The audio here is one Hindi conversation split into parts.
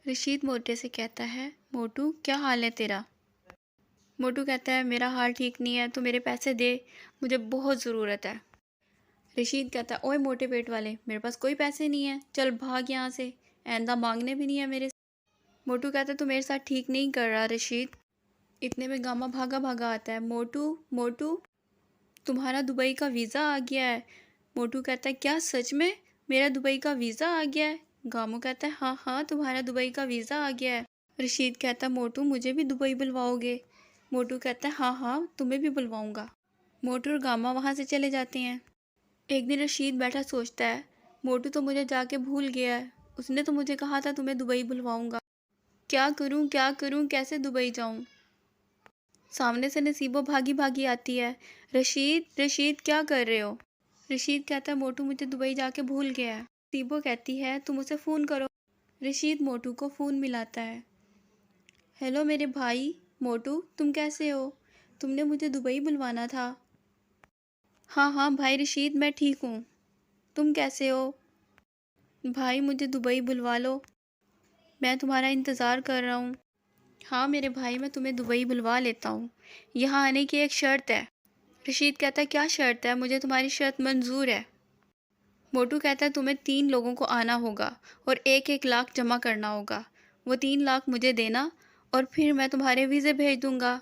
रशीद मोटे से कहता है, मोटू क्या हाल है तेरा। मोटू कहता है, मेरा हाल ठीक नहीं है, तो मेरे पैसे दे, मुझे बहुत ज़रूरत है। रशीद कहता है, ओए मोटे पेट वाले, मेरे पास कोई पैसे नहीं है, चल भाग यहाँ से, आइंदा मांगने भी नहीं है मेरे से। मोटू कहता है, तू मेरे साथ ठीक नहीं कर रहा रशीद। इतने में गामा भागा भागा आता है, मोटू मोटू तुम्हारा दुबई का वीज़ा आ गया है। मोटू कहता है, क्या सच में मेरा दुबई का वीज़ा आ गया है। गामू कहता है, हाँ हाँ तुम्हारा दुबई का वीज़ा आ गया है। रशीद कहता है, मोटू मुझे भी दुबई बुलवाओगे। मोटू कहता है, हाँ हाँ तुम्हें भी बुलवाऊंगा। मोटू और गामा वहाँ से चले जाते हैं। एक दिन रशीद बैठा सोचता है, मोटू तो मुझे जाके भूल गया है, उसने तो मुझे कहा था तुम्हें दुबई बुलवाऊंगा। क्या करूँ कैसे दुबई जाऊँ। सामने से नसीबो भागी भागी आती है, रशीद रशीद क्या कर रहे हो। रशीद कहता है, मोटू मुझे दुबई जाके भूल गया है। नसीबो कहती है, तुम उसे फ़ोन करो। रशीद मोटू को फ़ोन मिलाता है। हेलो मेरे भाई मोटू, तुम कैसे हो, तुमने मुझे दुबई बुलवाना था। हाँ हाँ भाई रशीद, मैं ठीक हूँ, तुम कैसे हो। भाई मुझे दुबई बुलवा लो, मैं तुम्हारा इंतज़ार कर रहा हूँ। हाँ मेरे भाई, मैं तुम्हें दुबई बुलवा लेता हूँ, यहाँ आने की एक शर्त है। रशीद कहता है, क्या शर्त है, मुझे तुम्हारी शर्त मंजूर है। मोटू कहता है, तुम्हें 3 लोगों को आना होगा और 1-1 लाख जमा करना होगा। वो 3 लाख मुझे देना और फिर मैं तुम्हारे वीज़े भेज दूँगा,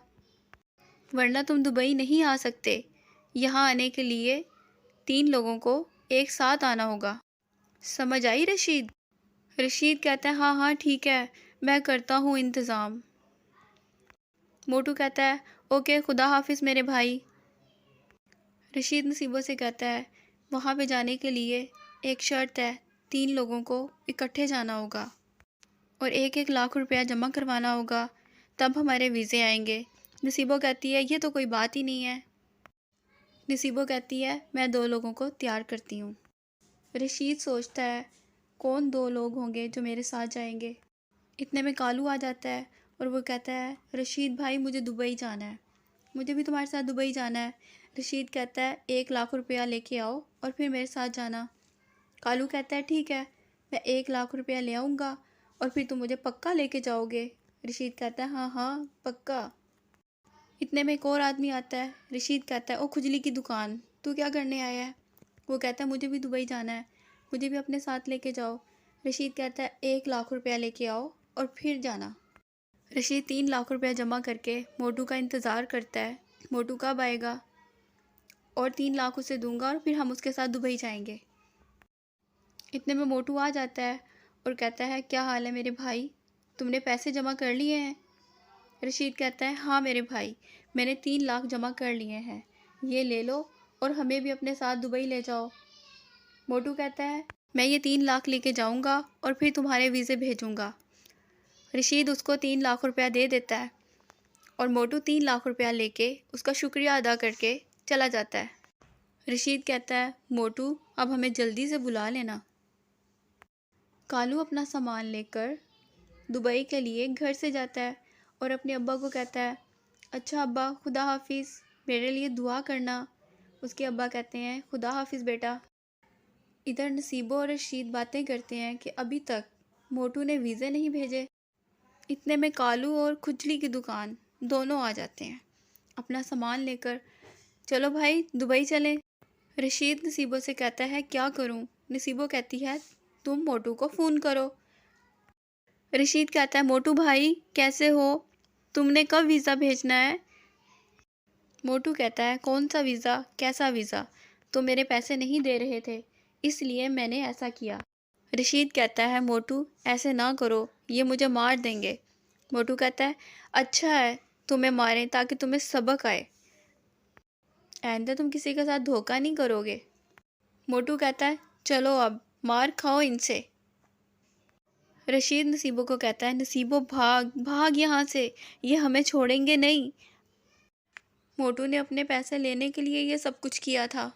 वरना तुम दुबई नहीं आ सकते। यहाँ आने के लिए 3 लोगों को एक साथ आना होगा। समझ आई रशीद। रशीद कहता है, हाँ हाँ ठीक है, मैं करता हूँ इंतज़ाम। मोटू कहता है, ओके खुदा हाफिज़ मेरे भाई। रशीद नसीबों से कहता है, वहाँ पे जाने के लिए एक शर्त है, 3 लोगों को इकट्ठे जाना होगा और 1-1 लाख रुपया जमा करवाना होगा, तब हमारे वीज़े आएंगे। नसीबो कहती है, ये तो कोई बात ही नहीं है। नसीबो कहती है, मैं 2 लोगों को तैयार करती हूँ। रशीद सोचता है, कौन 2 लोग होंगे जो मेरे साथ जाएंगे। इतने में कालू आ जाता है और वो कहता है, रशीद भाई मुझे दुबई जाना है, मुझे भी तुम्हारे साथ दुबई जाना है। रशीद कहता है, 1 लाख रुपया लेके आओ और फिर मेरे साथ जाना। कालू कहता है, ठीक है, मैं 1 लाख रुपया ले आऊँगा और फिर तुम मुझे पक्का लेके जाओगे। रशीद कहता है, हाँ हाँ पक्का। इतने में एक और आदमी आता है। रशीद कहता है, ओ खुजली की दुकान, तू क्या करने आया है। वो कहता है, मुझे भी दुबई जाना है, मुझे भी अपने साथ लेके जाओ। रशीद कहता है, 1 लाख रुपया लेके आओ और फिर जाना। रशीद 3 लाख रुपया जमा करके मोटू का इंतज़ार करता है, मोटू कब आएगा और 3 लाख उसे दूंगा और फिर हम उसके साथ दुबई जाएंगे। इतने में मोटू आ जाता है और कहता है, क्या हाल है मेरे भाई, तुमने पैसे जमा कर लिए हैं। रशीद कहता है, हाँ मेरे भाई, मैंने 3 लाख जमा कर लिए हैं, ये ले लो और हमें भी अपने साथ दुबई ले जाओ। मोटू कहता है, मैं ये 3 लाख लेके जाऊंगा और फिर तुम्हारे वीज़े भेजूंगा। रशीद उसको 3 लाख रुपया दे देता है और मोटू 3 लाख रुपया लेके उसका शुक्रिया अदा करके चला जाता है। रशीद कहता है, मोटू अब हमें जल्दी से बुला लेना। कालू अपना सामान लेकर दुबई के लिए घर से जाता है और अपने अब्बा को कहता है, अच्छा अब्बा खुदा हाफिज़, मेरे लिए दुआ करना। उसके अब्बा कहते हैं, खुदा हाफिज़ बेटा। इधर नसीबो और रशीद बातें करते हैं कि अभी तक मोटू ने वीज़े नहीं भेजे। इतने में कालू और खुजली की दुकान दोनों आ जाते हैं अपना सामान लेकर। चलो भाई दुबई चलें। रशीद नसीबो से कहता है, क्या करूं। नसीबो कहती है, तुम मोटू को फ़ोन करो। रशीद कहता है, मोटू भाई कैसे हो, तुमने कब वीज़ा भेजना है। मोटू कहता है, कौन सा वीज़ा, कैसा वीज़ा, तो मेरे पैसे नहीं दे रहे थे इसलिए मैंने ऐसा किया। रशीद कहता है, मोटू ऐसे ना करो, ये मुझे मार देंगे। मोटू कहता है, अच्छा है तुम्हें मारें ताकि तुम्हें सबक आए, आइंदा तुम किसी के साथ धोखा नहीं करोगे। मोटू कहता है, चलो अब मार खाओ इनसे। रशीद नसीबो को कहता है, नसीबो भाग भाग यहाँ से, ये हमें छोड़ेंगे नहीं। मोटू ने अपने पैसे लेने के लिए ये सब कुछ किया था।